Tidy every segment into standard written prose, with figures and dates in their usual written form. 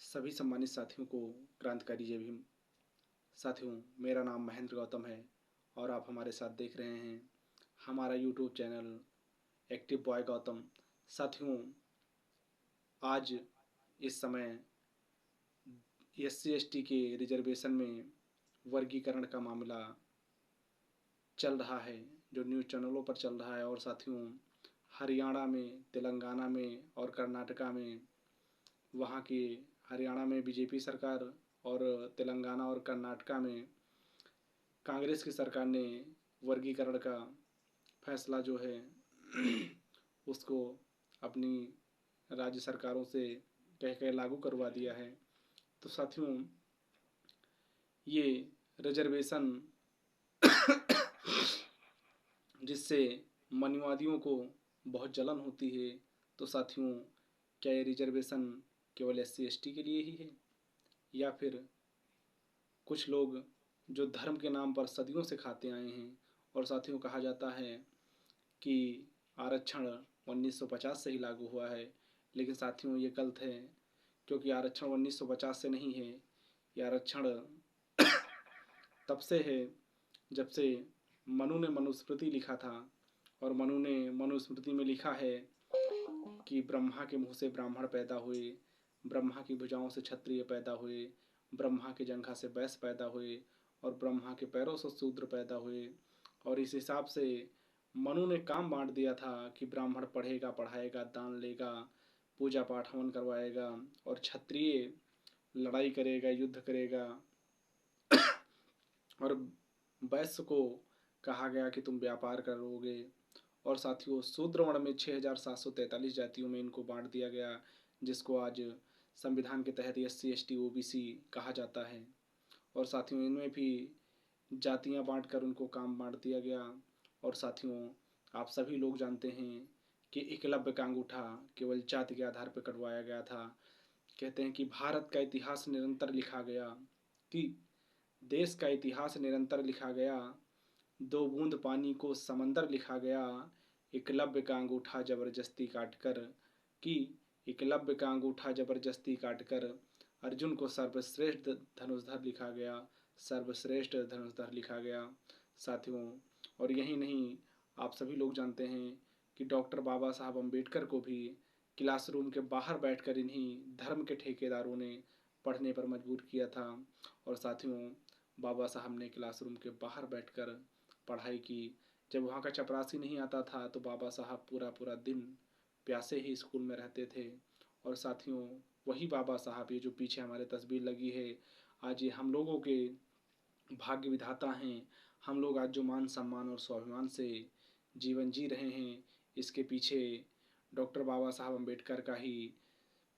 सभी सम्मानित साथियों को क्रांतिकारी जय भीम। साथियों, मेरा नाम महेंद्र गौतम है और आप हमारे साथ देख रहे हैं हमारा YouTube channel active boy Gautam. साथियों, आज इस समय SC ST के रिजर्वेशन में वर्गीकरण का मामला चल रहा है, जो न्यूज़ चैनलों पर चल रहा है। और साथियों, हरियाणा में, तेलंगाना में और कर्नाटका में, वहाँ की हरियाणा में बीजेपी सरकार और तेलंगाना और कर्नाटका में कांग्रेस की सरकार ने वर्गीकरण का फैसला जो है उसको अपनी राज्य सरकारों से कह कर लागू करवा दिया है। तो साथियों, ये रिजर्वेशन जिससे मनुवादियों को बहुत जलन होती है। तो साथियों, क्या ये रिजर्वेशन केवल SC ST के लिए ही है, या फिर कुछ लोग जो धर्म के नाम पर सदियों से खाते आए हैं? और साथियों, कहा जाता है कि आरक्षण 1950 से ही लागू हुआ है, लेकिन साथियों ये गलत है, क्योंकि आरक्षण 1950 से नहीं है। ये आरक्षण तब से है जब से मनु ने मनुस्मृति लिखा था, और मनु ने मनुस्मृति में लिखा है कि ब्रह्मा के मुंह से ब्राह्मण पैदा हुए, ब्रह्मा की भुजाओं से क्षत्रिय पैदा हुए, ब्रह्मा की जंघा से वैश्य पैदा हुए और ब्रह्मा के पैरों से शूद्र पैदा हुए। और इस हिसाब से मनु ने काम बांट दिया था कि ब्राह्मण पढ़ेगा, पढ़ाएगा, दान लेगा, पूजा पाठ हवन करवाएगा, और क्षत्रिय लड़ाई करेगा, युद्ध करेगा। और वैश्य को कहा गया कि तुम व्यापार करोगे। और साथियों, शूद्र वर्ण में 6743 जातियों में इनको बांट दिया गया, जिसको आज संविधान के तहत SC ST OBC कहा जाता है। और साथियों, इनमें भी जातियां बांटकर उनको काम बांट दिया गया। और साथियों, आप सभी लोग जानते हैं कि एकलव्य का अंगूठा केवल जाति के आधार पर कटवाया गया था। कहते हैं कि भारत का इतिहास निरंतर लिखा गया, कि देश का इतिहास निरंतर लिखा गया, 2 बूंद पानी को समंदर लिखा गया, एकलव्य का अंगूठा जबरदस्ती काटकर, कि एकलव्य का अंगूठा जबरदस्ती काटकर अर्जुन को सर्वश्रेष्ठ धनुषधर लिखा गया, सर्वश्रेष्ठ धनुषधर लिखा गया। साथियों, और यही नहीं, आप सभी लोग जानते हैं कि डॉक्टर बाबा साहब अम्बेडकर को भी क्लासरूम के बाहर बैठकर इन्हीं धर्म के ठेकेदारों ने पढ़ने पर मजबूर किया था। और साथियों, बाबा साहब ने क्लासरूम के बाहर बैठकर पढ़ाई की। जब वहाँ का चपरासी नहीं आता था तो बाबा साहब पूरा पूरा दिन प्यासे ही स्कूल में रहते थे। और साथियों, वही बाबा साहब, ये जो पीछे हमारे तस्वीर लगी है, आज ये हम लोगों के भाग्य विधाता हैं। हम लोग आज जो मान सम्मान और स्वाभिमान से जीवन जी रहे हैं, इसके पीछे डॉक्टर बाबा साहब अम्बेडकर का ही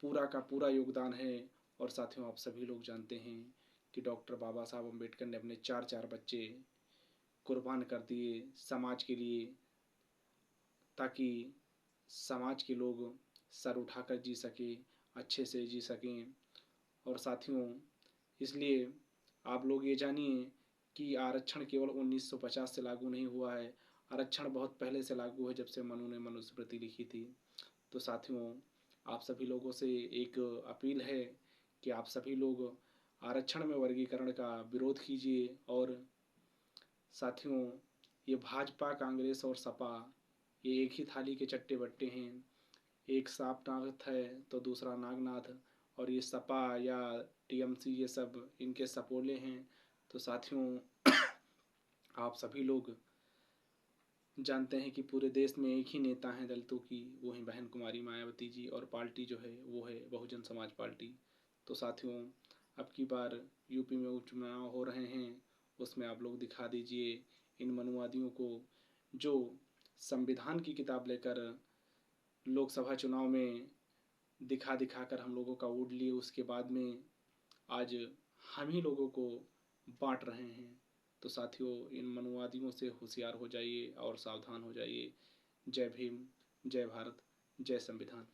पूरा का पूरा योगदान है। और साथियों, आप सभी लोग जानते हैं कि डॉक्टर बाबा साहब अम्बेडकर ने अपने 4 बच्चे कुर्बान कर दिए समाज के लिए, ताकि समाज के लोग सर उठाकर जी सके, अच्छे से जी सकें। और साथियों, इसलिए आप लोग ये जानिए कि आरक्षण केवल 1950 से लागू नहीं हुआ है। आरक्षण बहुत पहले से लागू है, जब से मनु ने मनुस्मृति लिखी थी। तो साथियों, आप सभी लोगों से एक अपील है कि आप सभी लोग आरक्षण में वर्गीकरण का विरोध कीजिए। और साथियों, ये भाजपा, कांग्रेस और सपा, ये एक ही थाली के चट्टे बट्टे हैं। एक सांपनाथ है तो दूसरा नागनाथ। और ये सपा या TMC, ये सब इनके सपोले हैं। तो साथियों, आप सभी लोग जानते हैं कि पूरे देश में एक ही नेता हैं दलितों की, वो हैं बहन कुमारी मायावती जी, और पार्टी जो है वो है बहुजन समाज पार्टी। तो साथियों, अब की बार यूपी में उपचुनाव हो रहे हैं, उसमें आप लोग दिखा दीजिए इन मनुवादियों को, जो संविधान की किताब लेकर लोकसभा चुनाव में दिखा दिखा कर हम लोगों का वोट लिए, उसके बाद में आज हम ही लोगों को बांट रहे हैं। तो साथियों, इन मनुवादियों से होशियार हो जाइए और सावधान हो जाइए। जय भीम, जय भारत, जय संविधान।